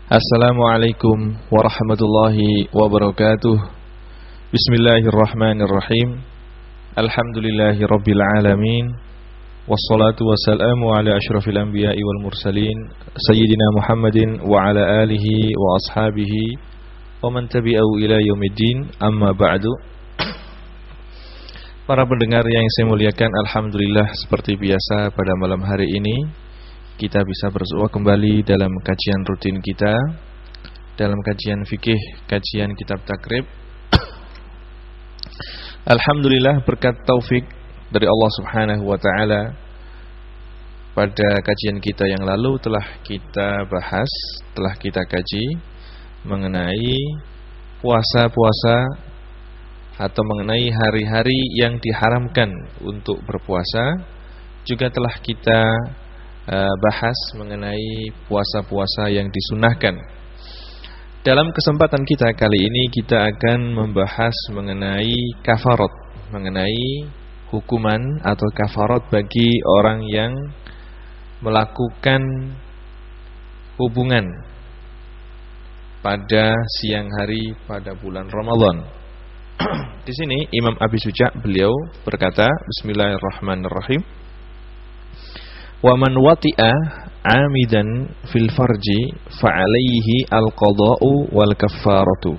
Assalamualaikum warahmatullahi wabarakatuh. Bismillahirrahmanirrahim. Alhamdulillahi rabbil alamin. Wassalatu wassalamu ala asyrafil anbiya'i wal mursalin Sayyidina Muhammadin wa ala alihi wa ashabihi wa man tabi'ahu ila yaumiddin. Amma ba'du. Para pendengar yang saya muliakan, alhamdulillah seperti biasa pada malam hari ini kita bisa bersua kembali dalam kajian rutin kita, dalam kajian fikih, kajian kitab takrib. Alhamdulillah berkat taufik dari Allah Subhanahu wa taala, pada kajian kita yang lalu telah kita bahas, telah kita kaji mengenai puasa-puasa atau mengenai hari-hari yang diharamkan untuk berpuasa. Juga telah kita bahas mengenai puasa-puasa yang disunahkan. Dalam kesempatan kita kali ini kita akan membahas mengenai kafarat, mengenai hukuman atau kafarat bagi orang yang melakukan hubungan pada siang hari pada bulan Ramadan. Di sini Imam Abi Suja beliau berkata, Bismillahirrahmanirrahim. Wa man wati'a 'amidan fil farji fa'alaihi al-qada'u wal kaffaratu.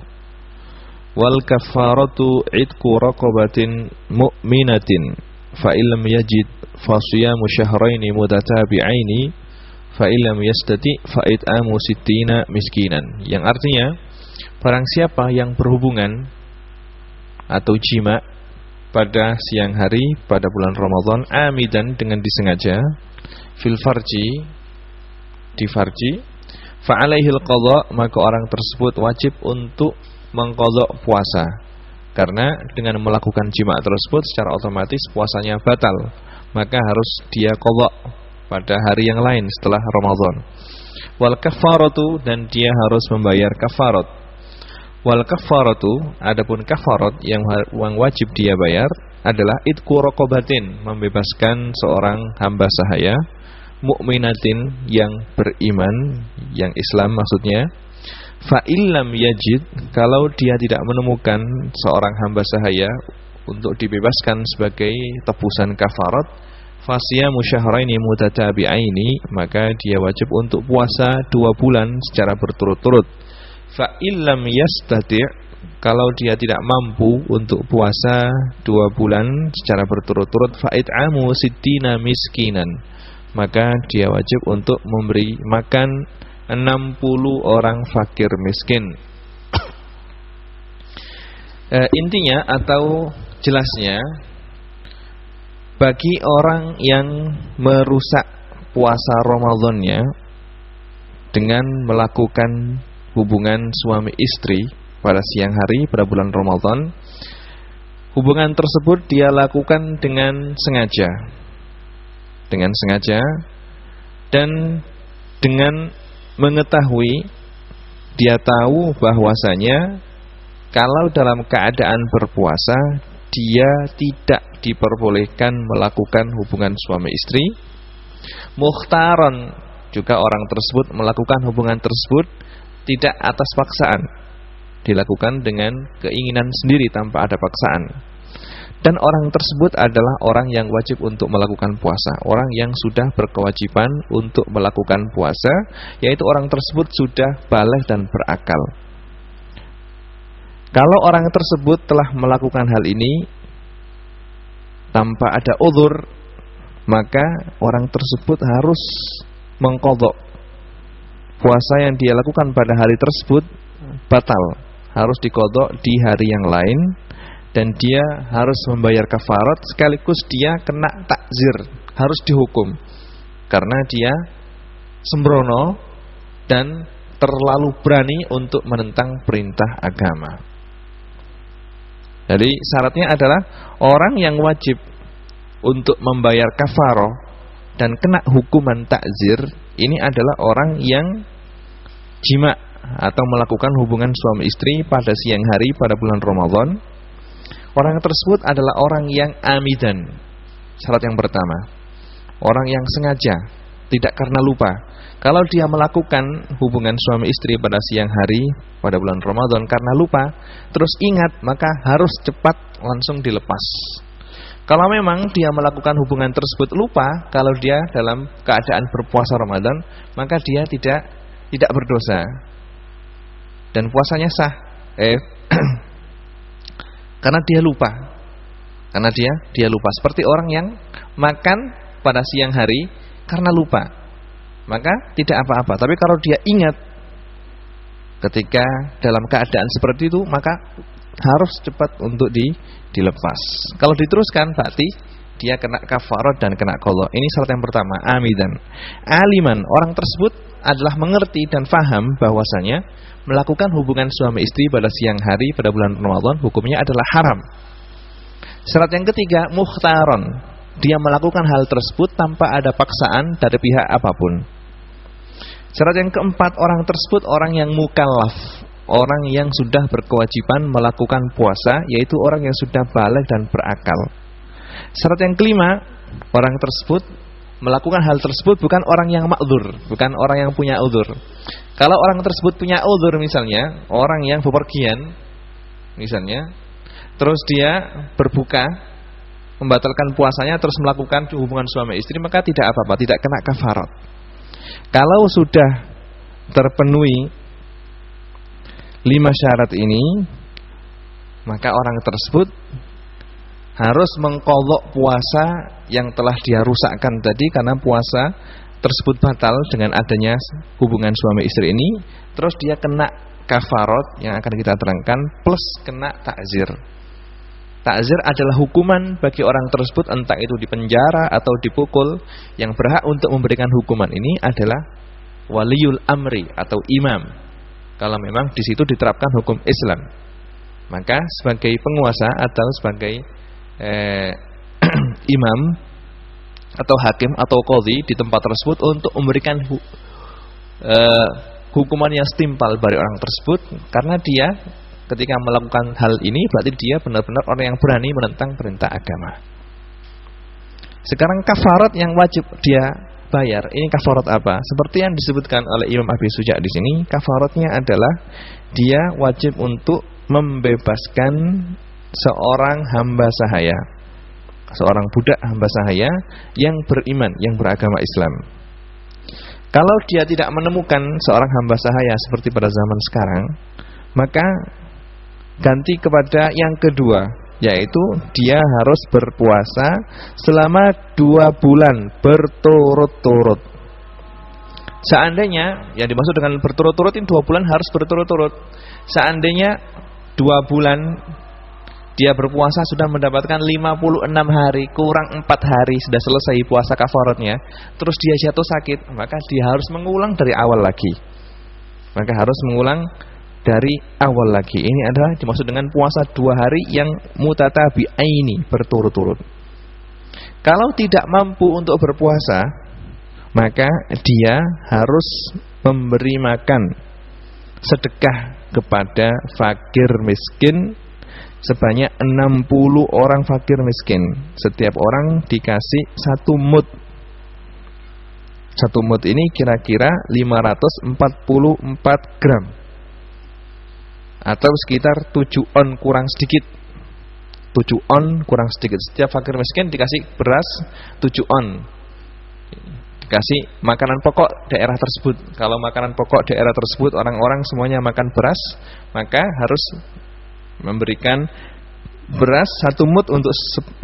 Wal kaffaratu 'idqu raqabatin mu'minatin fa illam yajid fa siyamu syahraini mutatabi'aini fa illam yastati fa it'amu sittina miskinan. Yang artinya, barang siapa yang berhubungan atau jima pada siang hari pada bulan Ramadan amidan dengan disengaja, fil farji, di farji, fa'alaihil qadha, maka orang tersebut wajib untuk mengqadha puasa. Karena dengan melakukan jima tersebut secara otomatis puasanya batal, maka harus dia qadha pada hari yang lain setelah Ramadan. Wal kafaratu, dan dia harus membayar kafarat. Wal kafaratu, adapun kafarat yang wajib dia bayar adalah idqu raqabatin, membebaskan seorang hamba sahaya, mu'minatin, yang beriman, yang Islam maksudnya. Fa illam yajid, kalau dia tidak menemukan seorang hamba sahaya untuk dibebaskan sebagai tebusan kafarat, fasiyamu syahraini mutatabi'aini, maka dia wajib untuk puasa 2 bulan secara berturut-turut. Fa illam yastati', kalau dia tidak mampu untuk puasa 2 bulan secara berturut-turut, fa it'amu sittina miskinan, maka dia wajib untuk memberi makan 60 orang fakir miskin. Intinya atau jelasnya, bagi orang yang merusak puasa Ramadannya dengan melakukan hubungan suami istri pada siang hari pada bulan Ramadan, hubungan tersebut dia lakukan dengan sengaja, dan dengan mengetahui, dia tahu bahwasanya kalau dalam keadaan berpuasa dia tidak diperbolehkan melakukan hubungan suami istri. Mukhtaran, juga orang tersebut melakukan hubungan tersebut tidak atas paksaan, dilakukan dengan keinginan sendiri tanpa ada paksaan. Dan orang tersebut adalah orang yang wajib untuk melakukan puasa, orang yang sudah berkewajiban untuk melakukan puasa, yaitu orang tersebut sudah baligh dan berakal. Kalau orang tersebut telah melakukan hal ini tanpa ada uzur, maka orang tersebut harus mengqadha. Puasa yang dia lakukan pada hari tersebut batal, harus diqadha di hari yang lain. Dan dia harus membayar kafarat, sekaligus dia kena takzir, harus dihukum, karena dia sembrono dan terlalu berani untuk menentang perintah agama. Jadi syaratnya adalah orang yang wajib untuk membayar kafarah dan kena hukuman takzir, ini adalah orang yang jima atau melakukan hubungan suami istri pada siang hari pada bulan Ramadan. Orang tersebut adalah orang yang amidan. Syarat yang pertama, orang yang sengaja tidak karena lupa. Kalau dia melakukan hubungan suami istri pada siang hari pada bulan Ramadan karena lupa, terus ingat, maka harus cepat langsung dilepas. Kalau memang dia melakukan hubungan tersebut lupa, kalau dia dalam keadaan berpuasa Ramadan, maka dia tidak berdosa dan puasanya sah. Karena dia lupa. Karena dia lupa. Seperti orang yang makan pada siang hari karena lupa, maka tidak apa-apa. Tapi kalau dia ingat ketika dalam keadaan seperti itu, maka harus cepat untuk dilepas. Kalau diteruskan berarti dia kena kafarat dan kena qadha. Ini syarat yang pertama, amidan. Aliman, orang tersebut adalah mengerti dan faham bahwasanya melakukan hubungan suami istri pada siang hari pada bulan Ramadan hukumnya adalah haram. Syarat yang ketiga, mukhtaron. Dia melakukan hal tersebut tanpa ada paksaan dari pihak apapun. Syarat yang keempat, orang tersebut orang yang mukallaf, orang yang sudah berkewajiban melakukan puasa, yaitu orang yang sudah baligh dan berakal. Syarat yang kelima, orang tersebut melakukan hal tersebut bukan orang yang ma'dzur, bukan orang yang punya udzur. Kalau orang tersebut punya udzur, misalnya orang yang bepergian misalnya, terus dia berbuka, membatalkan puasanya, terus melakukan hubungan suami istri, maka tidak apa-apa, tidak kena kafarat. Kalau sudah terpenuhi 5 syarat ini, maka orang tersebut harus mengqadha puasa yang telah dia rusakkan tadi, karena puasa tersebut batal dengan adanya hubungan suami istri ini. Terus dia kena kafarat yang akan kita terangkan, plus kena takzir. Takzir adalah hukuman bagi orang tersebut, entah itu dipenjara atau dipukul. Yang berhak untuk memberikan hukuman ini adalah waliul amri atau imam. Kalau memang di situ diterapkan hukum Islam, maka sebagai penguasa atau sebagai imam atau hakim atau qadhi di tempat tersebut untuk memberikan hukuman yang setimpal bagi orang tersebut, karena dia ketika melakukan hal ini berarti dia benar-benar orang yang berani menentang perintah agama. Sekarang kafarat yang wajib dia bayar, ini kafarat apa? Seperti yang disebutkan oleh Imam Abi Suja di sini, kafaratnya adalah dia wajib untuk membebaskan seorang hamba sahaya, seorang budak hamba sahaya yang beriman, yang beragama Islam. Kalau dia tidak menemukan seorang hamba sahaya seperti pada zaman sekarang, maka ganti kepada yang kedua, yaitu dia harus berpuasa selama 2 bulan berturut-turut. Seandainya, yang dimaksud dengan berturut-turut ini 2 bulan harus berturut-turut. Seandainya 2 bulan dia berpuasa sudah mendapatkan 56 hari, kurang 4 hari sudah selesai puasa kafaratnya, terus dia jatuh sakit, maka dia harus mengulang dari awal lagi. Maka harus mengulang dari awal lagi. Ini adalah dimaksud dengan puasa 2 hari yang mutatabi'aini, berturut-turut. Kalau tidak mampu untuk berpuasa, maka dia harus memberi makan sedekah kepada fakir miskin sebanyak 60 orang fakir miskin. Setiap orang dikasih 1 mud. 1 mud ini kira-kira 544 gram atau sekitar 7 on kurang sedikit. 7 on kurang sedikit. Setiap fakir miskin dikasih beras 7 on. Dikasih makanan pokok daerah tersebut. Kalau makanan pokok daerah tersebut orang-orang semuanya makan beras, maka harus memberikan beras 1 mud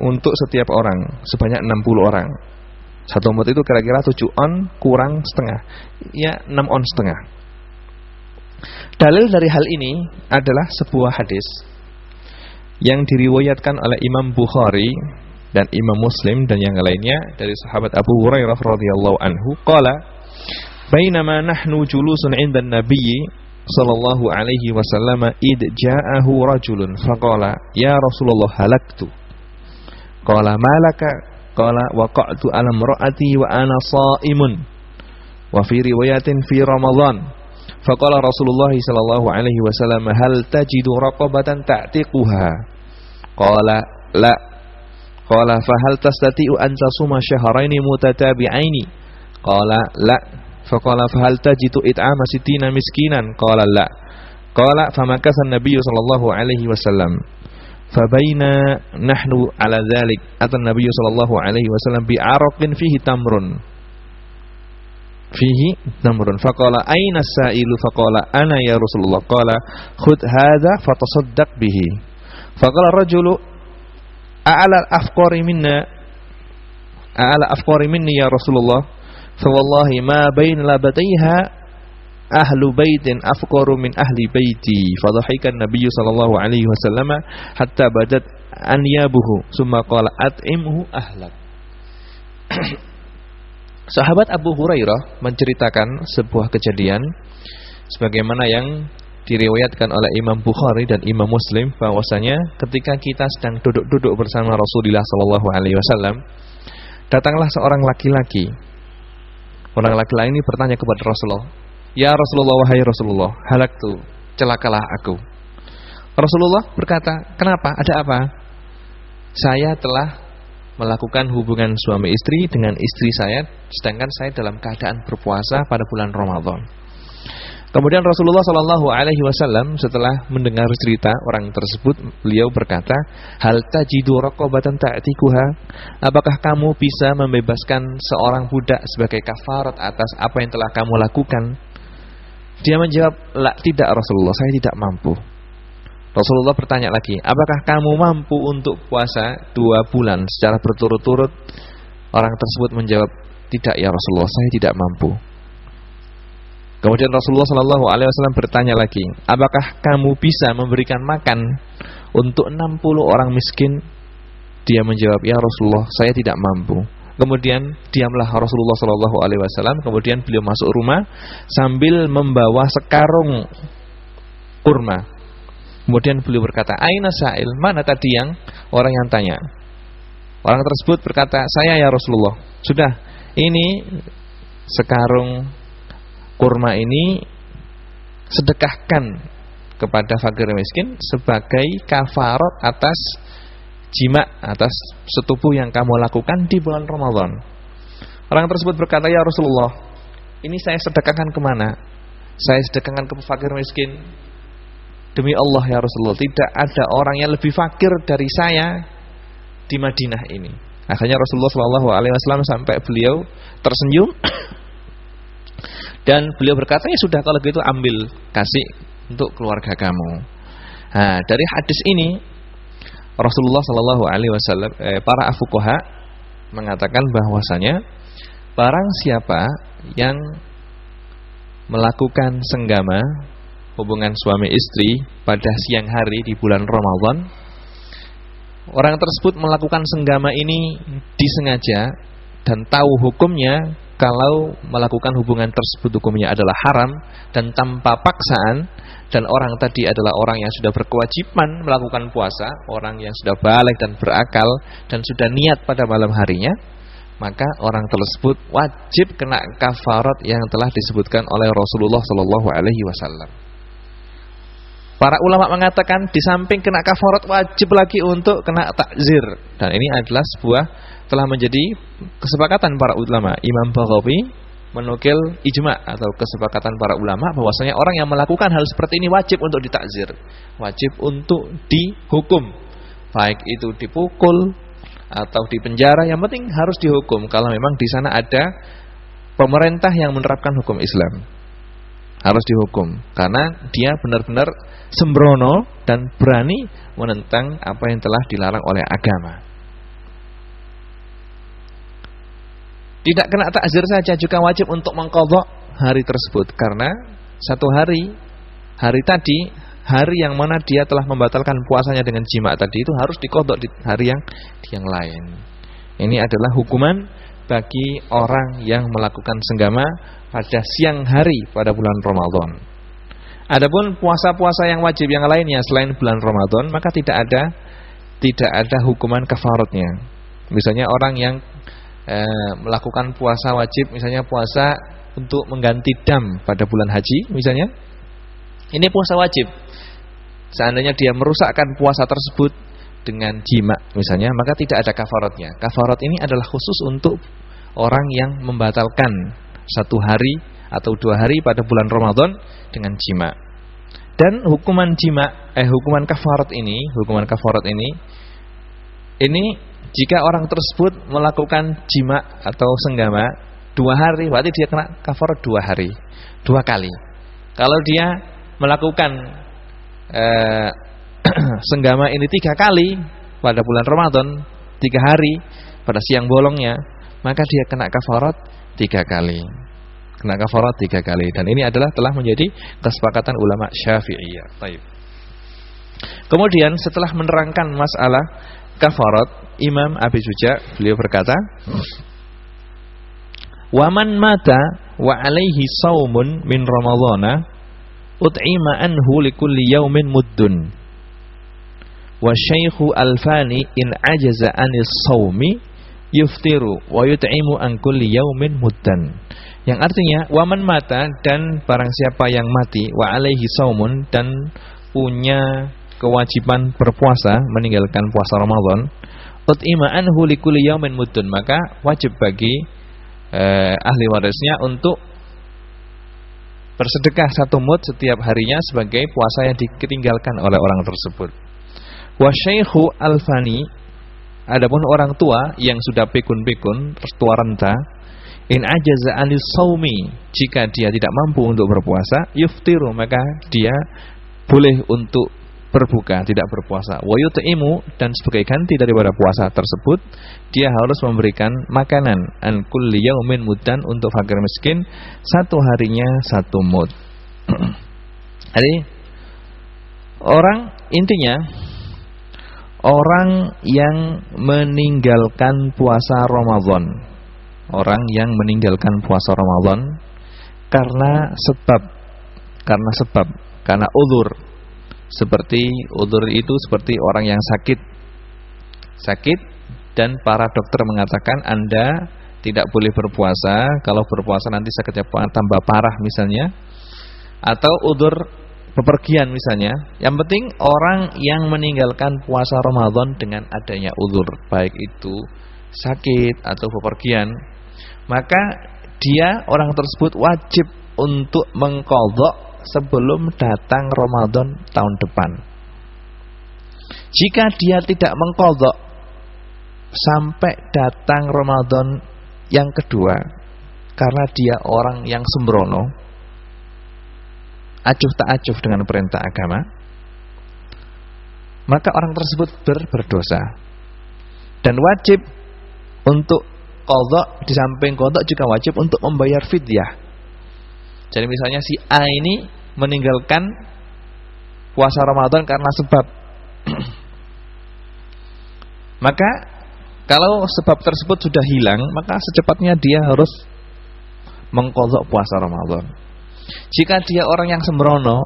untuk setiap orang sebanyak 60 orang. 1 mud itu kira-kira 7 on kurang setengah, ya 6 on setengah. Dalil dari hal ini adalah sebuah hadis yang diriwayatkan oleh Imam Bukhari dan Imam Muslim dan yang lainnya dari sahabat Abu Hurairah radhiyallahu anhu, qala bainama nahnu julusun 'inda an-nabiy sallallahu alaihi wasallam id ja'ahu rajulun faqala ya Rasulullah halaktu. Qala malaka? Qala waqa'tu ala imra'ati wa ana sha'imun. Wa fi riwayatin fi Ramadan. Faqala Rasulullah sallallahu alaihi wasallam hal tajidu raqabatan ta'tiquha? Qala la. Qala fa hal tastati'u an tasuma shahrayn mutatabi'aini? Qala la. Faqala fahal tajidu it'ama sittina miskinan? Qala la. Qala famakatha an-nabiy sallallahu alaihi wasallam. Fabaina nahnu ala dzalik atan nabiy sallallahu alaihi wasallam bi'araqin fihi tamrun. Faqala aina as-sa'ilu? Faqala ana ya Rasulullah. Qala khudh hadza fatasaddaq bihi. Faqala ar-rajulu a'ala al-afqari minni ya Rasulullah. Fa wallahi ma baina labataiha ahlu baitin afqaru min ahli baiti. Fadhahika an-nabiy sallallahu alaihi wasallam hatta badat anyabuhu summa qala at'imhu ahlak. Sahabat Abu Hurairah menceritakan sebuah kejadian sebagaimana yang diriwayatkan oleh Imam Bukhari dan Imam Muslim, bahwasanya ketika kita sedang duduk-duduk bersama Rasulullah sallallahu alaihi wasallam, datanglah seorang laki-laki. Orang laki-laki ini bertanya kepada Rasulullah, "Ya Rasulullah, wahai Rasulullah, halaktu, celakalah aku." Rasulullah berkata, "Kenapa? Ada apa?" "Saya telah melakukan hubungan suami istri dengan istri saya, sedangkan saya dalam keadaan berpuasa pada bulan Ramadan." Kemudian Rasulullah sallallahu alaihi wasallam setelah mendengar cerita orang tersebut, beliau berkata, "Hal tajidu raqabatan ta'tikuha?" Apakah kamu bisa membebaskan seorang budak sebagai kafarat atas apa yang telah kamu lakukan? Dia menjawab, "La, tidak Rasulullah, saya tidak mampu." Rasulullah bertanya lagi, "Apakah kamu mampu untuk puasa 2 bulan secara berturut-turut?" Orang tersebut menjawab, "Tidak ya Rasulullah, saya tidak mampu." Kemudian Rasulullah sallallahu alaihi wasallam bertanya lagi, "Apakah kamu bisa memberikan makan untuk 60 orang miskin?" Dia menjawab, "Ya Rasulullah, saya tidak mampu." Kemudian diamlah Rasulullah sallallahu alaihi wasallam. Kemudian beliau masuk rumah sambil membawa sekarung kurma. Kemudian beliau berkata, "Aina sa'il?" Mana tadi yang orang yang tanya? Orang tersebut berkata, "Saya ya Rasulullah." Sudah, ini sekarung kurma ini sedekahkan kepada fakir miskin sebagai kafarat atas jima, atas setubuh yang kamu lakukan di bulan Ramadan. Orang tersebut berkata, "Ya Rasulullah, ini saya sedekahkan kemana? Saya sedekahkan ke fakir miskin. Demi Allah ya Rasulullah, tidak ada orang yang lebih fakir dari saya di Madinah ini." Akhirnya Rasulullah sallallahu alaihi wasallam sampai beliau tersenyum dan beliau berkata, "Ya sudah, kalau gitu ambil, kasih untuk keluarga kamu." Nah, dari hadis ini Rasulullah sallallahu alaihi wasallam para fuqaha mengatakan bahwasanya barang siapa yang melakukan senggama hubungan suami istri pada siang hari di bulan Ramadan, orang tersebut melakukan senggama ini disengaja dan tahu hukumnya. Kalau melakukan hubungan tersebut hukumnya adalah haram dan tanpa paksaan, dan orang tadi adalah orang yang sudah berkewajiban melakukan puasa, orang yang sudah balik dan berakal dan sudah niat pada malam harinya, maka orang tersebut wajib kena kafarat yang telah disebutkan oleh Rasulullah sallallahu alaihi wasallam. Para ulama mengatakan di samping kena kafarat, wajib lagi untuk kena takzir, dan ini adalah sebuah telah menjadi kesepakatan para ulama. Imam Baghawi menukil ijma atau kesepakatan para ulama bahwasanya orang yang melakukan hal seperti ini wajib untuk ditakzir, wajib untuk dihukum, baik itu dipukul atau dipenjara, yang penting harus dihukum kalau memang di sana ada pemerintah yang menerapkan hukum Islam. Harus dihukum karena dia benar-benar sembrono dan berani menentang apa yang telah dilarang oleh agama. Tidak kena takzir saja, juga wajib untuk mengqadha hari tersebut, karena satu hari tadi, hari yang mana dia telah membatalkan puasanya dengan jima tadi, itu harus diqadha di hari yang lain. Ini adalah hukuman bagi orang yang melakukan senggama pada siang hari pada bulan Ramadan. Adapun puasa-puasa yang wajib yang lainnya selain bulan Ramadan, maka tidak ada hukuman kafaratnya. Misalnya orang yang melakukan puasa wajib, misalnya puasa untuk mengganti dam pada bulan haji misalnya, ini puasa wajib. Seandainya dia merusakkan puasa tersebut dengan jima misalnya, maka tidak ada kafaratnya. Kafarat ini adalah khusus untuk orang yang membatalkan 1 hari atau 2 hari pada bulan Ramadan dengan jima. Dan hukuman kafarat ini jika orang tersebut melakukan jima atau senggama 2 hari, berarti dia kena kafarat 2 hari, 2 kali. Kalau dia melakukan senggama ini 3 kali pada bulan Ramadan, 3 hari pada siang bolongnya, maka dia kena kafarat 3 kali. Kena kafarat 3 kali. Dan ini adalah telah menjadi kesepakatan ulama Syafi'iyah. Baik. Kemudian setelah menerangkan masalah kafarat, Imam Abi Suja beliau berkata, "Wa man mata wa alaihi saumun min Ramadhana ut'ima anhu likulli yaumin muddun. Wa syaikhu alfani in ajaza anis saumi yuftiru wa yut'imu an kulli yaumin muddan." Yang artinya waman mata, dan barang siapa yang mati, wa alaihi saumun, dan punya kewajiban berpuasa, meninggalkan puasa Ramadan, ut'ima anhu likulli yaumin muddun, maka wajib bagi ahli warisnya untuk bersedekah 1 mud setiap harinya sebagai puasa yang ditinggalkan oleh orang tersebut. Wa syaikhu alfani, adapun orang tua yang sudah pikun-pikun, tua renta, in ajaza anis saumi, jika dia tidak mampu untuk berpuasa, yuftiru, maka dia boleh untuk berbuka, tidak berpuasa. Wa yut'imu, dan sebagai ganti daripada puasa tersebut, dia harus memberikan makanan an kulli yaumin muddan, untuk fakir miskin 1 harinya 1 mud. Jadi orang yang meninggalkan puasa Ramadan, karena uzur. Seperti uzur itu seperti orang yang sakit dan para dokter mengatakan Anda tidak boleh berpuasa, kalau berpuasa nanti sakitnya tambah parah misalnya, atau uzur bepergian misalnya. Yang penting orang yang meninggalkan puasa Ramadan dengan adanya uzur, baik itu sakit atau bepergian, maka orang tersebut wajib untuk mengqadha sebelum datang Ramadan tahun depan. Jika dia tidak mengqadha sampai datang Ramadan yang kedua, karena dia orang yang sembrono, acuh tak acuh dengan perintah agama, maka orang tersebut berdosa dan wajib untuk qadha. Di samping qadha juga wajib untuk membayar fidyah. Jadi misalnya si A ini meninggalkan puasa Ramadan karena sebab, maka kalau sebab tersebut sudah hilang, maka secepatnya dia harus mengqadha puasa Ramadan. Jika dia orang yang sembrono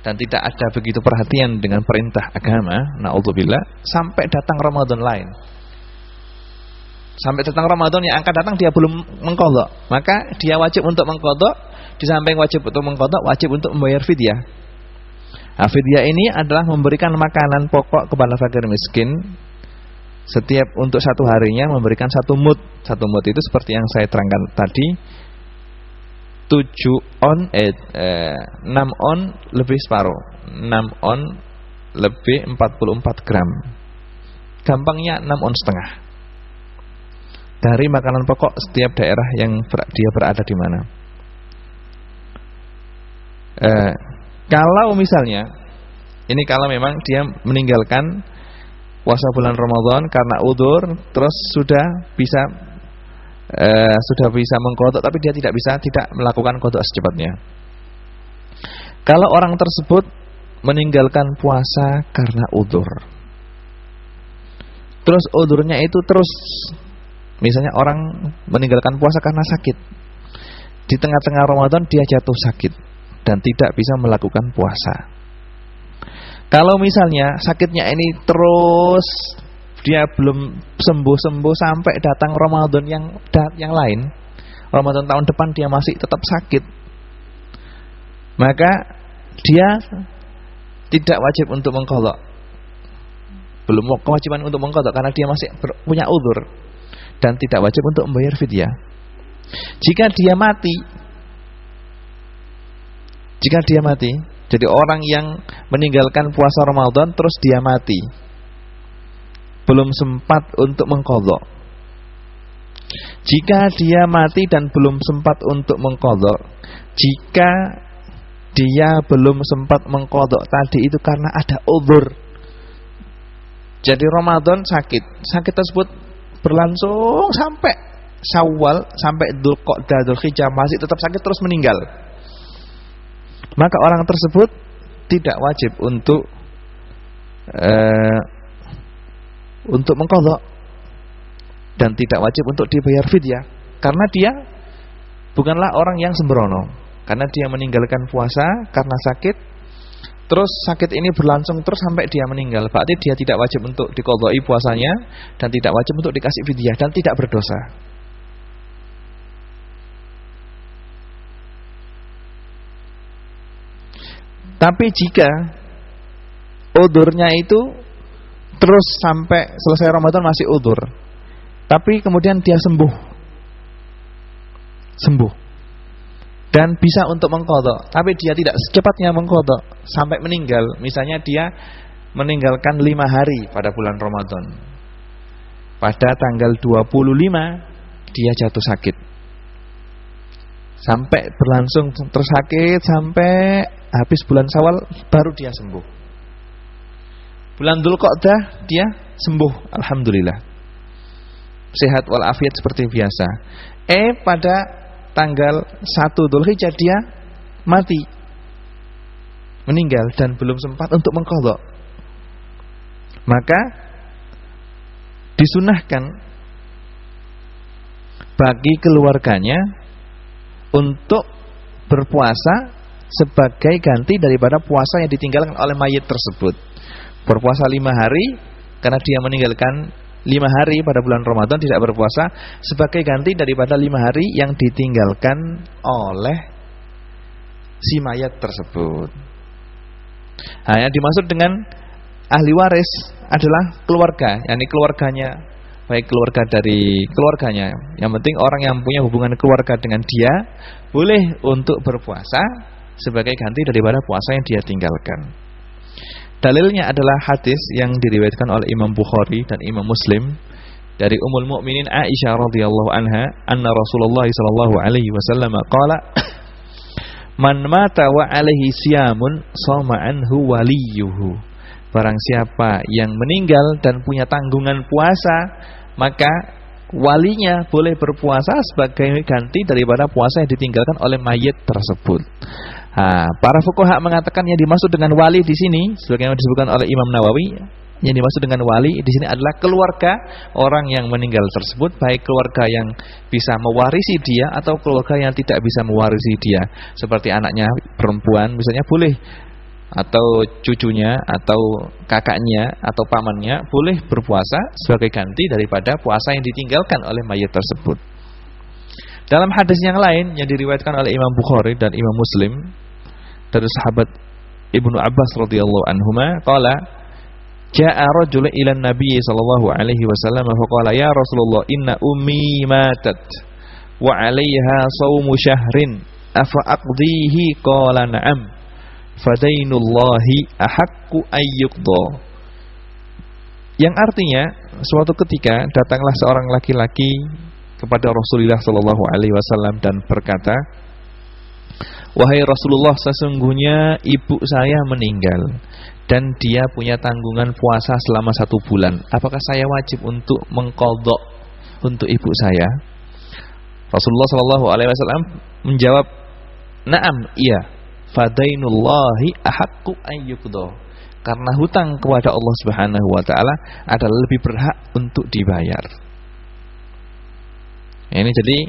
dan tidak ada begitu perhatian dengan perintah agama, naudzubillah, sampai datang Ramadan lain, sampai datang Ramadan yang akan datang dia belum mengqadha, maka dia wajib untuk mengqadha. Di samping wajib untuk mengqadha, wajib untuk membayar fidyah. Nah, fidyah ini adalah memberikan makanan pokok kepada fakir miskin. Setiap untuk 1 harinya memberikan 1 mud. 1 mud itu seperti yang saya terangkan tadi, 6 on lebih separuh, 6 on lebih 44 gram. Gampangnya 6 on setengah dari makanan pokok setiap daerah yang dia berada di mana. Kalau misalnya ini, kalau memang dia meninggalkan puasa bulan Ramadan karena udzur, terus sudah bisa mengqadha, tapi dia tidak melakukan qadha secepatnya. Kalau orang tersebut meninggalkan puasa karena udzur, terus udzurnya itu terus, misalnya orang meninggalkan puasa karena sakit, di tengah-tengah Ramadan dia jatuh sakit dan tidak bisa melakukan puasa. Kalau misalnya sakitnya ini terus, dia belum sembuh-sembuh sampai datang Ramadan yang lain, Ramadan tahun depan dia masih tetap sakit, maka dia tidak wajib untuk mengqadha. Belum kewajiban untuk mengqadha karena dia masih punya udzur. dan tidak wajib untuk membayar fidyah. Jika dia mati, jadi orang yang meninggalkan puasa Ramadan terus dia mati, belum sempat untuk mengqadha. Jika dia mati dan belum sempat untuk mengqadha, jika dia belum sempat mengqadha tadi itu karena ada uzur. Jadi Ramadan sakit tersebut berlangsung sampai Syawal, sampai Dzulqa'dah, Dzulhijjah, masih tetap sakit terus meninggal. Maka orang tersebut tidak wajib untuk mengqadha dan tidak wajib untuk dibayar fidyah, karena dia bukanlah orang yang sembrono, karena dia meninggalkan puasa karena sakit, terus sakit ini berlangsung terus sampai dia meninggal. Berarti dia tidak wajib untuk diqadha'i puasanya dan tidak wajib untuk dikasih fidyah dan tidak berdosa. Tapi jika udurnya itu terus sampai selesai Ramadan masih udur, tapi kemudian dia sembuh dan bisa untuk mengqadha, tapi dia tidak secepatnya mengqadha sampai meninggal. Misalnya dia meninggalkan 5 hari pada bulan Ramadan, pada tanggal 25 dia jatuh sakit, sampai berlangsung terus sakit sampai habis bulan Syawal baru dia sembuh. Bulan Dzulqa'dah dia sembuh, alhamdulillah, sehat walafiat seperti biasa. Pada tanggal 1 Dzulhijjah dia mati, meninggal dan belum sempat untuk mengqadha. Maka disunahkan bagi keluarganya untuk berpuasa sebagai ganti daripada puasa yang ditinggalkan oleh mayit tersebut. Berpuasa 5 hari karena dia meninggalkan 5 hari pada bulan Ramadan, tidak berpuasa, sebagai ganti daripada 5 hari yang ditinggalkan oleh si mayat tersebut. Nah, yang dimaksud dengan ahli waris adalah keluarga, yakni keluarganya, baik keluarga dari keluarganya. Yang penting orang yang punya hubungan keluarga dengan dia boleh untuk berpuasa sebagai ganti daripada puasa yang dia tinggalkan. Dalilnya adalah hadis yang diriwayatkan oleh Imam Bukhari dan Imam Muslim dari Ummul Mukminin Aisyah radhiyallahu anha, anna Rasulullah sallallahu alaihi wasallam qala, "Man mata wa alaihi siyamun shama anhu waliyuhu." Barang siapa yang meninggal dan punya tanggungan puasa, maka walinya boleh berpuasa sebagai ganti daripada puasa yang ditinggalkan oleh mayit tersebut. Para fuqaha mengatakan yang dimaksud dengan wali di sini, sebagaimana disebutkan oleh Imam Nawawi, yang dimaksud dengan wali di sini adalah keluarga orang yang meninggal tersebut, baik keluarga yang bisa mewarisi dia atau keluarga yang tidak bisa mewarisi dia, seperti anaknya perempuan misalnya boleh, atau cucunya atau kakaknya atau pamannya boleh berpuasa sebagai ganti daripada puasa yang ditinggalkan oleh mayit tersebut. Dalam hadis yang lain yang diriwayatkan oleh Imam Bukhari dan Imam Muslim dari sahabat Ibnu Abbas radhiyallahu anhuma, qala jaa rajulun ila Nabi sallallahu alaihi wasallam fa qala ya Rasulullah inna ummi matat wa 'alaiha shaumu syahrin afa aqdihi qala na'am fadainullahi ahaqqu ayyuqda. Yang artinya suatu ketika datanglah seorang laki-laki kepada Rasulullah sallallahu alaihi wasallam dan berkata, "Wahai Rasulullah, sesungguhnya ibu saya meninggal dan dia punya tanggungan puasa selama 1 bulan. Apakah saya wajib untuk mengqadha untuk ibu saya?" Rasulullah sallallahu alaihi wasallam menjawab, "Na'am, iya. Fadainullahi ahaqqu ayyuqda." Karena hutang kepada Allah Subhanahu wa taala adalah lebih berhak untuk dibayar. Ini jadi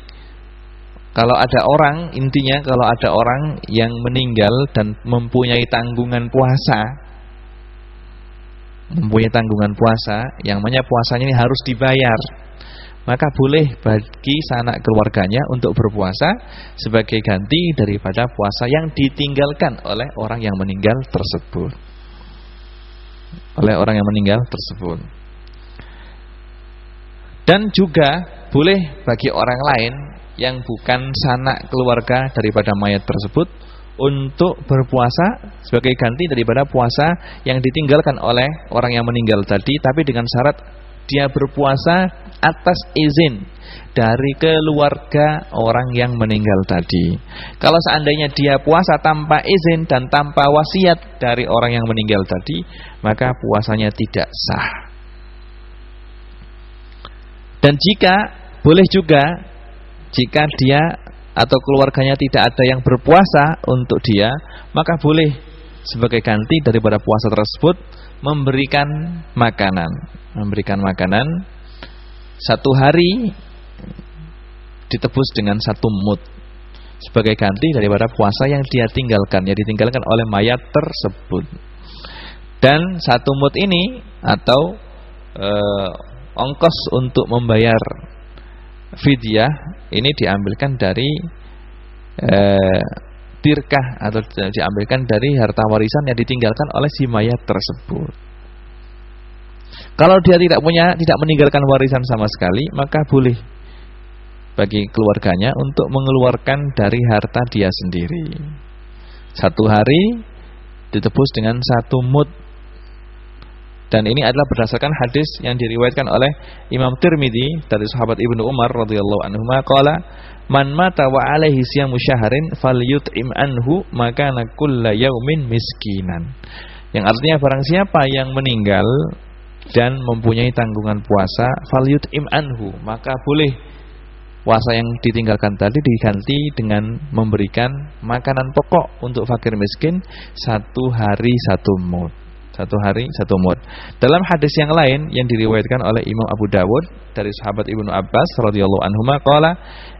kalau ada orang, intinya kalau ada orang yang meninggal dan mempunyai tanggungan puasa, yang namanya puasanya ini harus dibayar, maka boleh bagi sanak keluarganya untuk berpuasa sebagai ganti daripada puasa yang ditinggalkan oleh orang yang meninggal tersebut. Dan juga boleh bagi orang lain yang bukan sanak keluarga daripada mayat tersebut untuk berpuasa sebagai ganti daripada puasa yang ditinggalkan oleh orang yang meninggal tadi, tapi dengan syarat dia berpuasa atas izin dari keluarga orang yang meninggal tadi. Kalau seandainya dia puasa tanpa izin dan tanpa wasiat dari orang yang meninggal tadi, maka puasanya tidak sah. Dan jika boleh juga, jika dia atau keluarganya tidak ada yang berpuasa untuk dia, maka boleh sebagai ganti daripada puasa tersebut memberikan makanan. Memberikan makanan 1 hari ditebus dengan 1 mud sebagai ganti daripada puasa yang dia tinggalkan, yang ditinggalkan oleh mayat tersebut. Dan 1 mud ini atau ongkos untuk membayar fidyah ini diambilkan dari tirkah atau diambilkan dari harta warisan yang ditinggalkan oleh si mayat tersebut. Kalau dia tidak meninggalkan warisan sama sekali, maka boleh bagi keluarganya untuk mengeluarkan dari harta dia sendiri. 1 hari ditebus dengan 1 mud. Dan ini adalah berdasarkan hadis yang diriwayatkan oleh Imam Tirmidzi dari sahabat Ibnu Umar radhiyallahu anhu, qala man mata wa alaihi siyamu syahrin falyut'im anhu makana kulla yaumin miskinan. Yang artinya barang siapa yang meninggal dan mempunyai tanggungan puasa, falyut'im anhu, maka boleh puasa yang ditinggalkan tadi diganti dengan memberikan makanan pokok untuk fakir miskin 1 hari 1 mud. 1 hari 1 mud. Dalam hadis yang lain yang diriwayatkan oleh Imam Abu Dawud dari sahabat Ibnu Abbas radhiyallahu anhuma, qala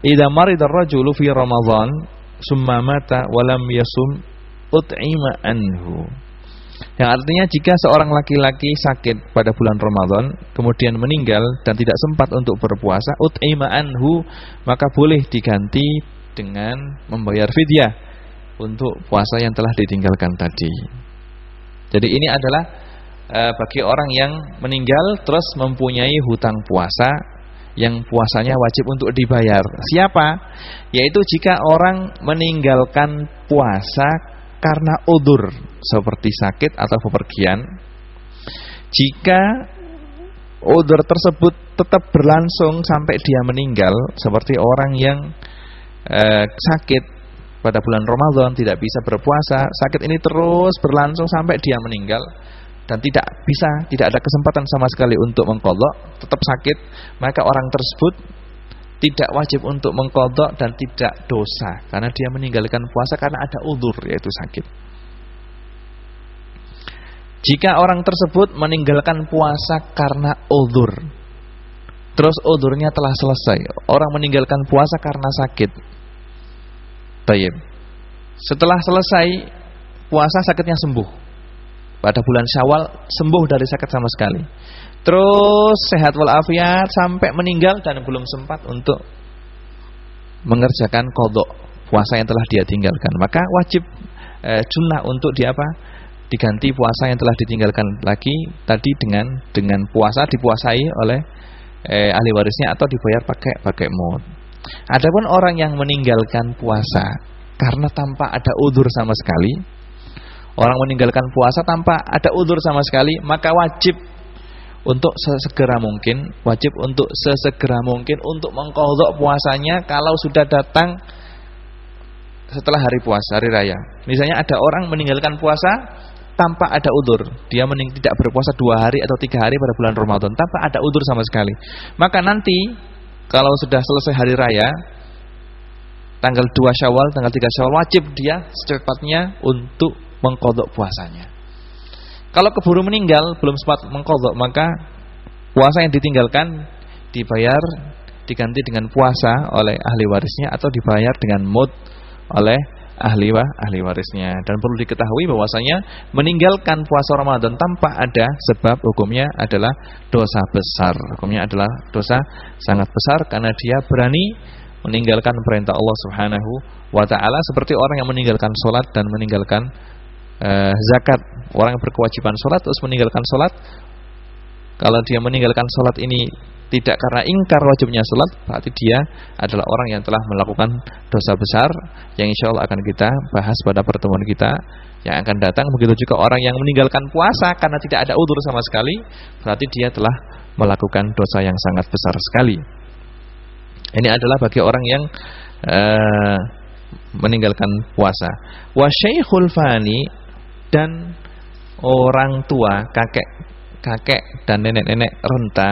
idza marida ar-rajulu fi ramadhan summa mata wa lam yasum ut'ima anhu. Yang artinya jika seorang laki-laki sakit pada bulan Ramadan kemudian meninggal dan tidak sempat untuk berpuasa, ut'ima anhu, maka boleh diganti dengan membayar fidyah untuk puasa yang telah ditinggalkan tadi. Jadi ini adalah bagi orang yang meninggal terus mempunyai hutang puasa yang puasanya wajib untuk dibayar. Siapa? Yaitu jika orang meninggalkan puasa karena udzur seperti sakit atau bepergian. Jika udzur tersebut tetap berlangsung sampai dia meninggal, seperti orang yang sakit pada bulan Ramadan tidak bisa berpuasa, sakit ini terus berlangsung sampai dia meninggal dan tidak ada kesempatan sama sekali untuk mengqadha, tetap sakit, maka orang tersebut tidak wajib untuk mengqadha dan tidak dosa karena dia meninggalkan puasa karena ada udzur, yaitu sakit. Jika orang tersebut meninggalkan puasa karena udzur, terus udzurnya telah selesai, orang meninggalkan puasa karena sakit. Baik. Setelah selesai puasa sakitnya sembuh. Pada bulan Syawal sembuh dari sakit sama sekali. Terus sehat walafiat sampai meninggal dan belum sempat untuk mengerjakan qadha puasa yang telah dia tinggalkan, maka wajib sunnah untuk diganti puasa yang telah ditinggalkan lagi tadi dengan puasa dipuasai oleh ahli warisnya atau dibayar pakai mud. Adapun orang yang meninggalkan puasa karena tanpa ada udzur sama sekali, orang meninggalkan puasa tanpa ada udzur sama sekali, maka wajib untuk sesegera mungkin untuk mengqadha puasanya kalau sudah datang setelah hari puasa, hari raya. Misalnya ada orang meninggalkan puasa tanpa ada udzur, dia tidak berpuasa 2 hari atau 3 hari pada bulan Ramadan tanpa ada udzur sama sekali. Maka nanti kalau sudah selesai hari raya tanggal 2 Syawal, tanggal 3 Syawal, wajib dia secepatnya untuk mengqadha puasanya. Kalau keburu meninggal belum sempat mengqadha, maka puasa yang ditinggalkan diganti dengan puasa oleh ahli warisnya atau dibayar dengan mud oleh ahli warisnya. Dan perlu diketahui bahwasanya meninggalkan puasa Ramadan tanpa ada sebab hukumnya adalah dosa besar. Hukumnya adalah dosa sangat besar karena dia berani meninggalkan perintah Allah Subhanahu wa taala, seperti orang yang meninggalkan salat dan meninggalkan zakat. Orang yang berkewajiban salat terus meninggalkan salat Kalau dia meninggalkan sholat ini tidak karena ingkar wajibnya sholat, berarti dia adalah orang yang telah melakukan dosa besar, yang insya Allah akan kita bahas pada pertemuan kita yang akan datang. Begitu juga orang yang meninggalkan puasa karena tidak ada udzur sama sekali, berarti dia telah melakukan dosa yang sangat besar sekali. Ini adalah bagi orang yang meninggalkan puasa. Wa syaikhul fani, dan orang tua, kakek dan nenek-nenek renta,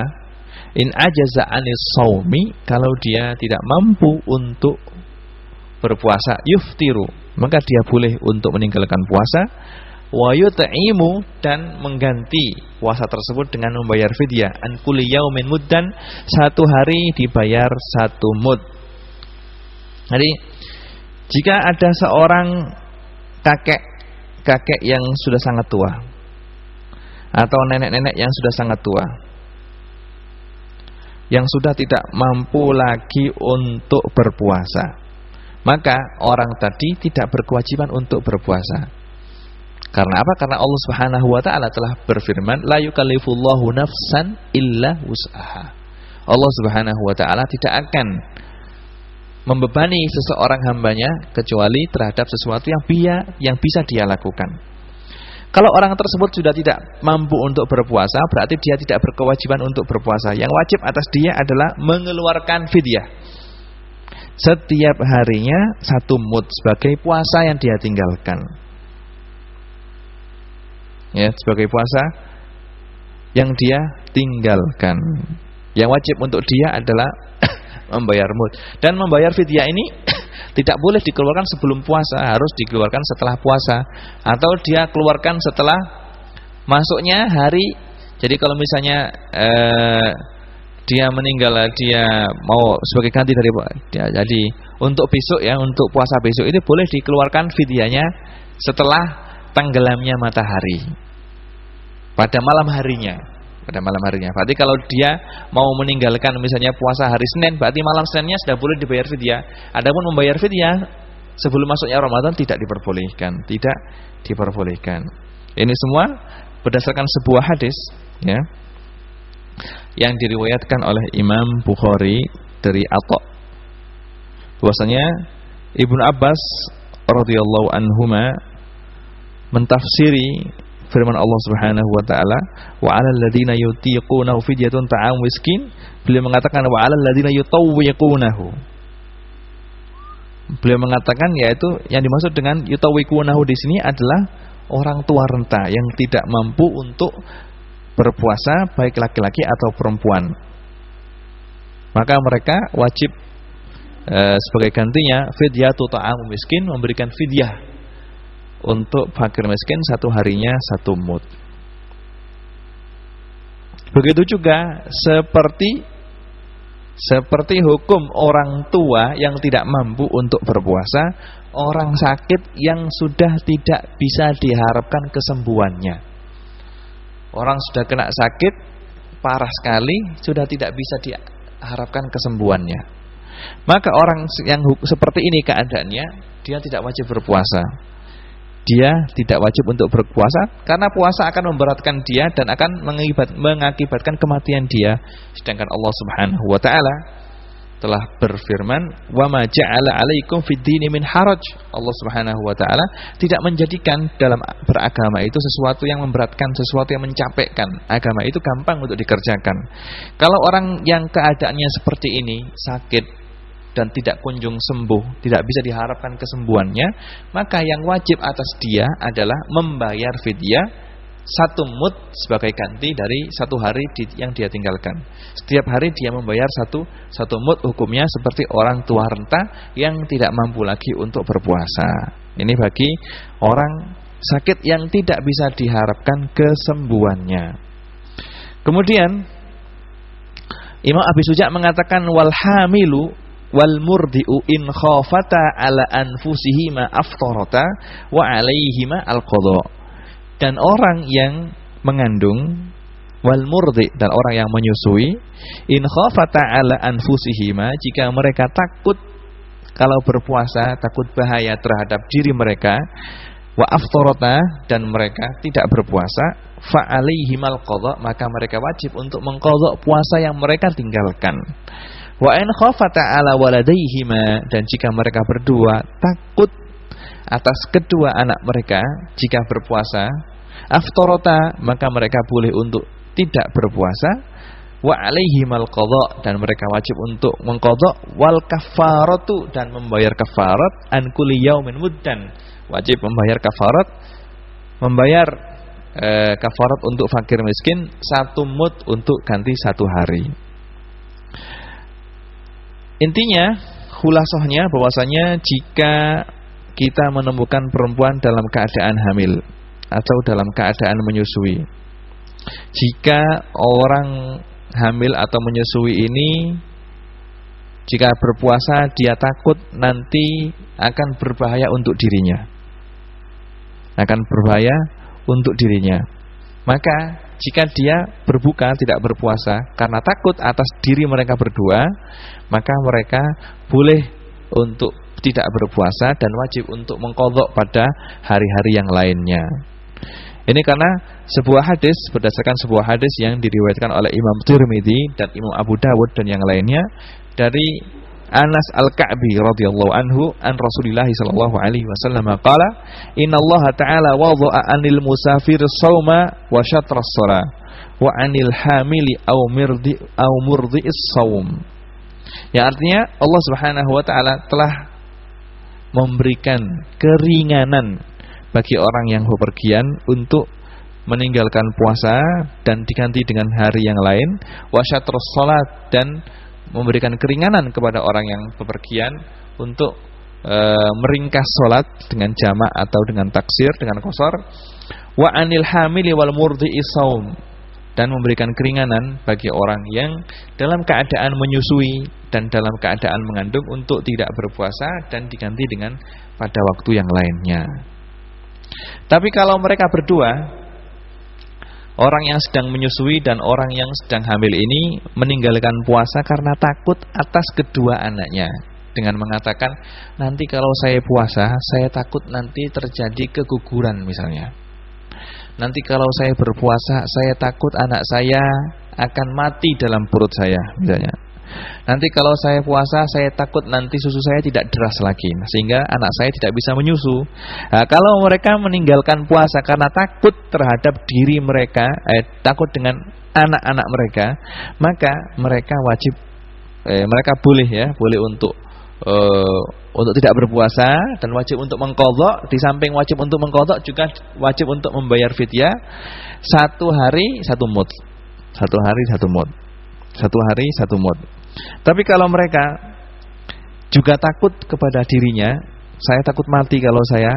in ajaza anis saumi, kalau dia tidak mampu untuk berpuasa, yuftiru, maka dia boleh untuk meninggalkan puasa. Wa yut'imu, dan mengganti puasa tersebut dengan membayar fidyah, an kulli yaumin muddan, satu hari dibayar satu mud. Jadi jika ada seorang kakek yang sudah sangat tua atau nenek-nenek yang sudah sangat tua, yang sudah tidak mampu lagi untuk berpuasa, maka orang tadi tidak berkewajiban untuk berpuasa. Karena apa? Karena Allah Subhanahu wa taala telah berfirman, la yukallifullahu nafsan illa wus'aha. Allah Subhanahu wa taala tidak akan membebani seseorang hambanya kecuali terhadap sesuatu yang bisa dia lakukan. Kalau orang tersebut sudah tidak mampu untuk berpuasa, berarti dia tidak berkewajiban untuk berpuasa. Yang wajib atas dia adalah mengeluarkan fidyah. Setiap harinya satu mud sebagai puasa yang dia tinggalkan. Ya, sebagai puasa yang dia tinggalkan. Yang wajib untuk dia adalah membayar mud. Dan membayar fidyah ini tidak boleh dikeluarkan sebelum puasa, harus dikeluarkan setelah puasa, atau dia keluarkan setelah masuknya hari. Jadi kalau misalnya dia meninggal, dia mau sebagai ganti dari dia, jadi untuk besok ya, untuk puasa besok itu boleh dikeluarkan fidyahnya setelah tenggelamnya matahari, pada malam harinya. Berarti kalau dia mau meninggalkan misalnya puasa hari Senin, berarti malam Seninnya sudah boleh dibayar fidyah. Adapun membayar fidyah sebelum masuknya Ramadan tidak diperbolehkan. Ini semua berdasarkan sebuah hadis ya, yang diriwayatkan oleh Imam Bukhari dari Atha, bahwasanya Ibnu Abbas radhiyallahu anhuma mentafsiri firman Allah Subhanahu wa taala, wa 'alal ladzina yutiqunahu fidyatun ta'am miskin. Beliau mengatakan wa 'alal ladzina yutawwiqunahu. Beliau mengatakan yaitu yang dimaksud dengan yutawwiqunahu di sini adalah orang tua renta yang tidak mampu untuk berpuasa, baik laki-laki atau perempuan. Maka mereka wajib sebagai gantinya fidyatu ta'am miskin, memberikan fidyah untuk fakir miskin satu harinya satu mud. Begitu juga seperti hukum orang tua yang tidak mampu untuk berpuasa, orang sakit yang sudah tidak bisa diharapkan kesembuhannya. Orang sudah kena sakit parah sekali, sudah tidak bisa diharapkan kesembuhannya. Maka orang yang seperti ini keadaannya, dia tidak wajib berpuasa. Dia tidak wajib untuk berpuasa karena puasa akan memberatkan dia dan akan mengakibatkan kematian dia. Sedangkan Allah Subhanahu wa taala telah berfirman, "Wa ma ja'ala 'alaikum fid-dini min haraj." Allah Subhanahu wa taala tidak menjadikan dalam beragama itu sesuatu yang memberatkan, sesuatu yang mencapekkan. Agama itu gampang untuk dikerjakan. Kalau orang yang keadaannya seperti ini, sakit dan tidak kunjung sembuh, tidak bisa diharapkan kesembuhannya, maka yang wajib atas dia adalah membayar fidyah satu mud sebagai ganti dari satu hari yang dia tinggalkan. Setiap hari dia membayar satu mud, hukumnya seperti orang tua renta yang tidak mampu lagi untuk berpuasa. Ini bagi orang sakit yang tidak bisa diharapkan kesembuhannya. Kemudian Imam Abi Suja mengatakan, wal hamilu wal murdi'u in khafata ala anfusihima aftarata wa alaihima alqadha. Dan orang yang mengandung, wal murdi', dan orang yang menyusui, in khafata ala anfusihima, jika mereka takut kalau berpuasa, takut bahaya terhadap diri mereka, wa aftarata, dan mereka tidak berpuasa, fa'alaihimal qadha, maka mereka wajib untuk mengqadha puasa yang mereka tinggalkan. Wa in khafata ala waladaihima, dan jika mereka berdua takut atas kedua anak mereka jika berpuasa, aftarata, maka mereka boleh untuk tidak berpuasa. Wa alaihimal qadha, dan mereka wajib untuk mengqadha. Wal kafaratu, dan membayar kafarat. An kulli yaumin muddan, wajib membayar kafarat, membayar kafarat untuk fakir miskin 1 mud untuk ganti 1 hari. Intinya, khulasahnya bahwasanya jika kita menemukan perempuan dalam keadaan hamil atau dalam keadaan menyusui, jika orang hamil atau menyusui ini jika berpuasa dia takut nanti akan berbahaya untuk dirinya, maka jika dia berbuka tidak berpuasa karena takut atas diri mereka berdua, maka mereka boleh untuk tidak berpuasa dan wajib untuk mengqadha pada hari-hari yang lainnya. Ini karena berdasarkan sebuah hadis yang diriwayatkan oleh Imam Tirmidzi dan Imam Abu Dawud dan yang lainnya dari Anas Al-Ka'bi radhiyallahu anhu an Rasulillah sallallahu alaihi wasallam qala innallaha ta'ala wadha'a 'anil musafir shauma wa syatras shalah wa 'anil hamili aw murdi'is shaum. Ya, artinya Allah Subhanahu wa taala telah memberikan keringanan bagi orang yang bepergian untuk meninggalkan puasa dan diganti dengan hari yang lain, wa syatras shalah, dan memberikan keringanan kepada orang yang bepergian untuk meringkas sholat dengan jamak atau dengan taksir, dengan qashar. Wa anil hamili wal murdi'is shaum, dan memberikan keringanan bagi orang yang dalam keadaan menyusui dan dalam keadaan mengandung untuk tidak berpuasa dan diganti dengan pada waktu yang lainnya. Tapi kalau mereka berdua, orang yang sedang menyusui dan orang yang sedang hamil ini meninggalkan puasa karena takut atas kedua anaknya, dengan mengatakan, nanti kalau saya puasa, saya takut nanti terjadi keguguran misalnya. Nanti kalau saya berpuasa, saya takut anak saya akan mati dalam perut saya misalnya. Nanti kalau saya puasa, saya takut nanti susu saya tidak deras lagi, sehingga anak saya tidak bisa menyusu. Nah, kalau mereka meninggalkan puasa karena takut terhadap diri mereka, takut dengan anak-anak mereka, maka mereka wajib, mereka boleh untuk tidak berpuasa dan wajib untuk mengqadha. Di samping wajib untuk mengqadha juga wajib untuk membayar fidyah 1 hari 1 mud. 1 hari 1 mud. 1 hari 1 mud. Tapi kalau mereka juga takut kepada dirinya, saya takut mati kalau saya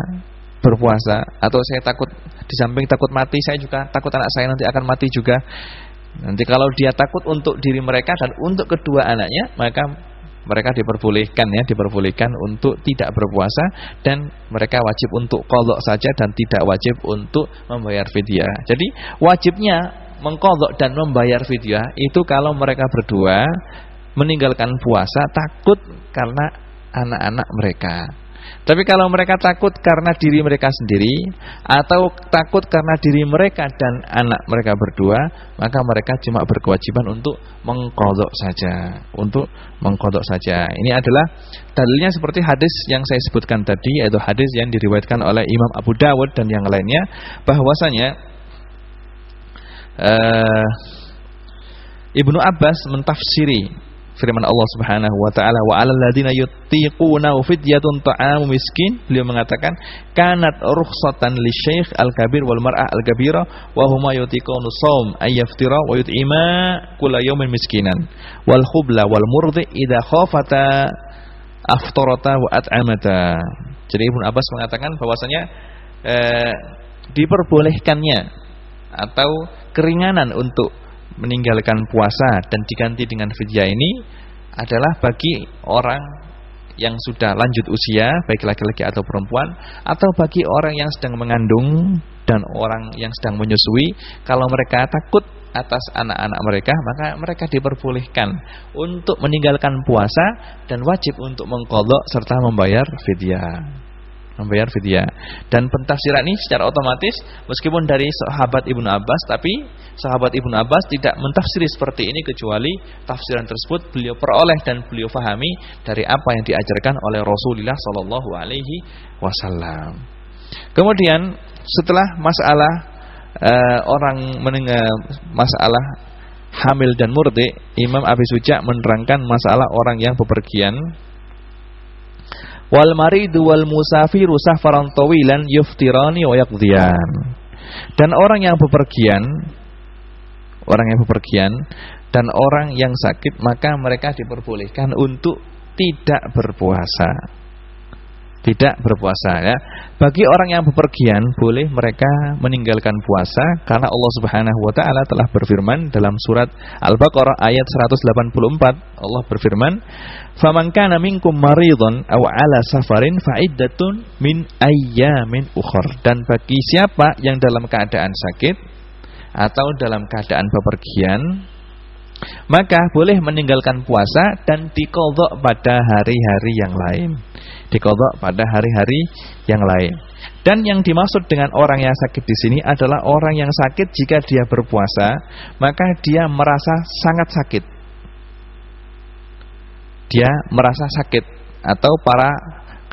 berpuasa, atau saya takut, di samping takut mati, saya juga takut anak saya nanti akan mati juga. Nanti kalau dia takut untuk diri mereka dan untuk kedua anaknya, maka mereka diperbolehkan untuk tidak berpuasa, dan mereka wajib untuk qadha saja dan tidak wajib untuk membayar fidyah. Jadi wajibnya mengqadha dan membayar fidyah itu kalau mereka berdua meninggalkan puasa takut karena anak-anak mereka. Tapi kalau mereka takut karena diri mereka sendiri atau takut karena diri mereka dan anak mereka berdua, maka mereka cuma berkewajiban untuk mengqadha saja. Ini adalah dalilnya seperti hadis yang saya sebutkan tadi, yaitu hadis yang diriwayatkan oleh Imam Abu Dawud dan yang lainnya, bahwasanya Ibnu Abbas mentafsiri firman Allah Subhanahu wa taala, wa 'alal ladzina yutiquna fidyatun ta'amu miskin. Beliau mengatakan kanat rukhsatan lisyaikh al-kabir wal mar'ah al-kabira wa huma yutiqunu shaum ayyaftira wa yut'ima kulla yawmin miskinan wal khubla wal murdi idza khafata aftarata wa at'amata. Jadi Ibnu Abbas mengatakan bahwasanya diperbolehkannya atau keringanan untuk meninggalkan puasa dan diganti dengan fidyah ini adalah bagi orang yang sudah lanjut usia, baik laki-laki atau perempuan, atau bagi orang yang sedang mengandung dan orang yang sedang menyusui. Kalau mereka takut atas anak-anak mereka, maka mereka diperbolehkan untuk meninggalkan puasa dan wajib untuk mengqadha serta membayar fidyah. Membayar fidyah. Dan pentafsiran ini secara otomatis meskipun dari sahabat Ibnu Abbas, tapi sahabat Ibnu Abbas tidak mentafsiri seperti ini kecuali tafsiran tersebut beliau peroleh dan beliau fahami dari apa yang diajarkan oleh Rasulullah sallallahu alaihi wasallam. Kemudian setelah masalah orang mendengar masalah hamil dan murdi, Imam Abi Suja menerangkan masalah orang yang bepergian. Wal maridu wal musafiru safaran tawilan yuftirani wa yaqdiyan. Dan orang yang bepergian dan orang yang sakit, maka mereka diperbolehkan untuk tidak berpuasa. Tidak berpuasa ya. Bagi orang yang bepergian boleh mereka meninggalkan puasa karena Allah Subhanahu wa taala telah berfirman dalam surat Al-Baqarah ayat 184. Allah berfirman, "Faman kana minkum maridhan aw 'ala safarin fa iddatun min ayyamin ukhra." Dan bagi siapa yang dalam keadaan sakit atau dalam keadaan bepergian, maka boleh meninggalkan puasa dan diqadha pada hari-hari yang lain. Diqadha pada hari-hari yang lain. Dan yang dimaksud dengan orang yang sakit di sini adalah orang yang sakit jika dia berpuasa, maka dia merasa sangat sakit. Dia merasa sakit, atau para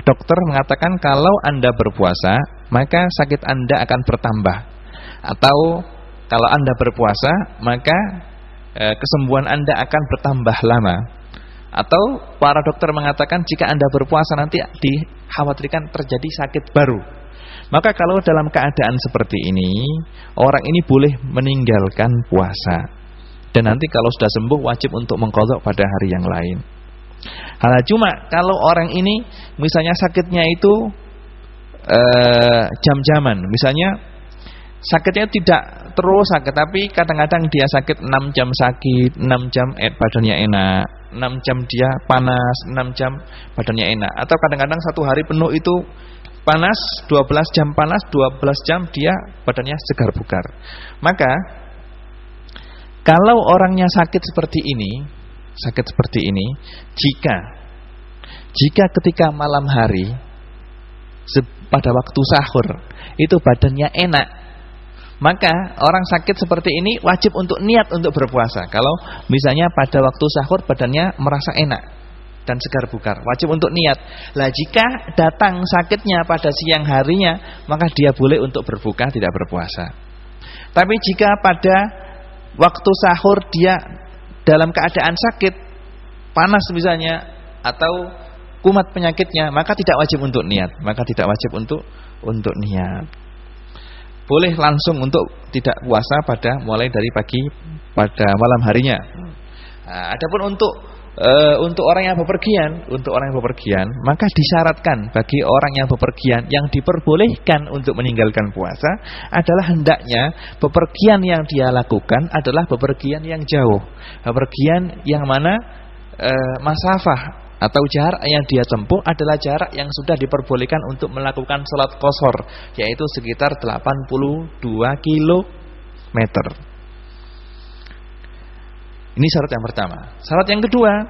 dokter mengatakan kalau Anda berpuasa, maka sakit Anda akan bertambah. Atau kalau Anda berpuasa, maka kesembuhan Anda akan bertambah lama. Atau para dokter mengatakan jika Anda berpuasa nanti dikhawatirkan terjadi sakit baru. Maka kalau dalam keadaan seperti ini, orang ini boleh meninggalkan puasa. Dan nanti kalau sudah sembuh wajib untuk mengqadha pada hari yang lain. Cuma kalau orang ini misalnya sakitnya itu jam-jaman, misalnya sakitnya tidak terus sakit, tapi kadang-kadang dia sakit 6 jam sakit, 6 jam badannya enak, 6 jam dia panas, 6 jam badannya enak. Atau kadang-kadang satu hari penuh itu panas, 12 jam panas, 12 jam dia badannya segar bugar. Maka kalau orangnya sakit seperti ini, jika ketika malam hari pada waktu sahur itu badannya enak, maka orang sakit seperti ini wajib untuk niat untuk berpuasa. Kalau misalnya pada waktu sahur badannya merasa enak dan segar bugar, wajib untuk niat. Lah jika datang sakitnya pada siang harinya, maka dia boleh untuk berbuka, tidak berpuasa. Tapi jika pada waktu sahur dia dalam keadaan sakit, panas misalnya, atau kumat penyakitnya, maka tidak wajib untuk niat. Untuk niat. Boleh langsung untuk tidak puasa mulai dari pagi pada malam harinya. Adapun untuk orang yang bepergian, maka disyaratkan bagi orang yang bepergian yang diperbolehkan untuk meninggalkan puasa adalah hendaknya bepergian yang dia lakukan adalah bepergian yang jauh, bepergian yang mana masafah atau jarak yang dia tempuh adalah jarak yang sudah diperbolehkan untuk melakukan sholat qashar, yaitu sekitar 82 kilometer. Ini syarat yang pertama. Syarat yang kedua,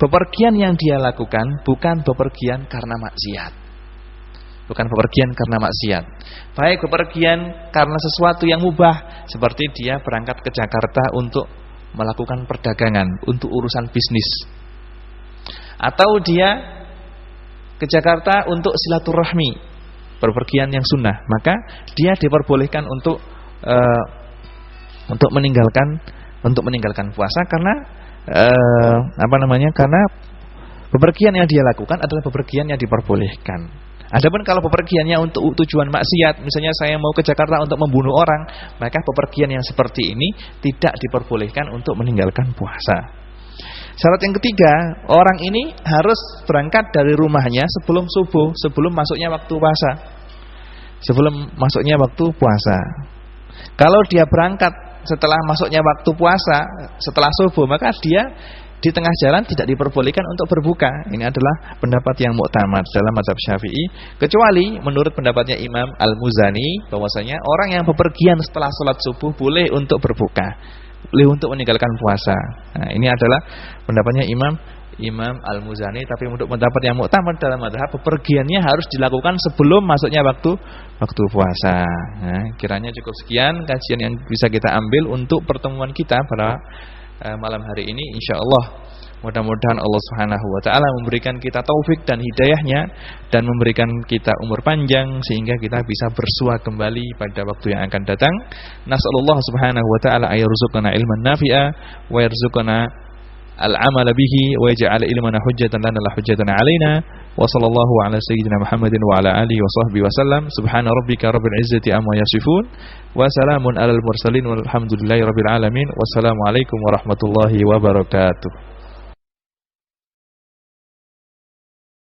bepergian yang dia lakukan bukan bepergian karena maksiat. Baik bepergian karena sesuatu yang mubah, seperti dia berangkat ke Jakarta untuk melakukan perdagangan, untuk urusan bisnis. Atau dia ke Jakarta untuk silaturahmi, bepergian yang sunnah, maka dia diperbolehkan untuk meninggalkan puasa karena karena bepergian yang dia lakukan adalah bepergian yang diperbolehkan. Adapun kalau bepergiannya untuk tujuan maksiat, misalnya saya mau ke Jakarta untuk membunuh orang, maka bepergian yang seperti ini tidak diperbolehkan untuk meninggalkan puasa. Syarat yang ketiga, orang ini harus berangkat dari rumahnya sebelum subuh, sebelum masuknya waktu puasa. Kalau dia berangkat setelah masuknya waktu puasa, setelah subuh, maka dia di tengah jalan tidak diperbolehkan untuk berbuka. Ini adalah pendapat yang muktamad dalam mazhab Syafi'i, kecuali menurut pendapatnya Imam Al-Muzani bahwasanya orang yang bepergian setelah sholat subuh boleh untuk berbuka, boleh untuk meninggalkan puasa. Nah, ini adalah pendapatnya Imam Imam Al-Muzani. Tapi untuk pendapat yang muktamad dalam mazhab, bepergiannya harus dilakukan sebelum masuknya waktu puasa. Nah, kiranya cukup sekian kajian yang bisa kita ambil untuk pertemuan kita pada malam hari ini, insyaallah. Mudah-mudahan Allah Subhanahu wa taala memberikan kita taufik dan hidayahnya dan memberikan kita umur panjang sehingga kita bisa bersua kembali pada waktu yang akan datang. Nasallallahu Subhanahu wa taala ayarzuqana ilman nafi'a wa yarzuqana al-amal bihi wa yaj'al ilmana hujjatan lana la hujjatan 'alaina. Wa sallallahu ala sayyidina Muhammadin wa ala alihi wa sahbihi wa sallam. Subhana rabbika rabbil izzati amma yasifun wa salamun alal mursalin walhamdulillahi rabbil alamin. Wassalamu alaikum warahmatullahi wabarakatuh.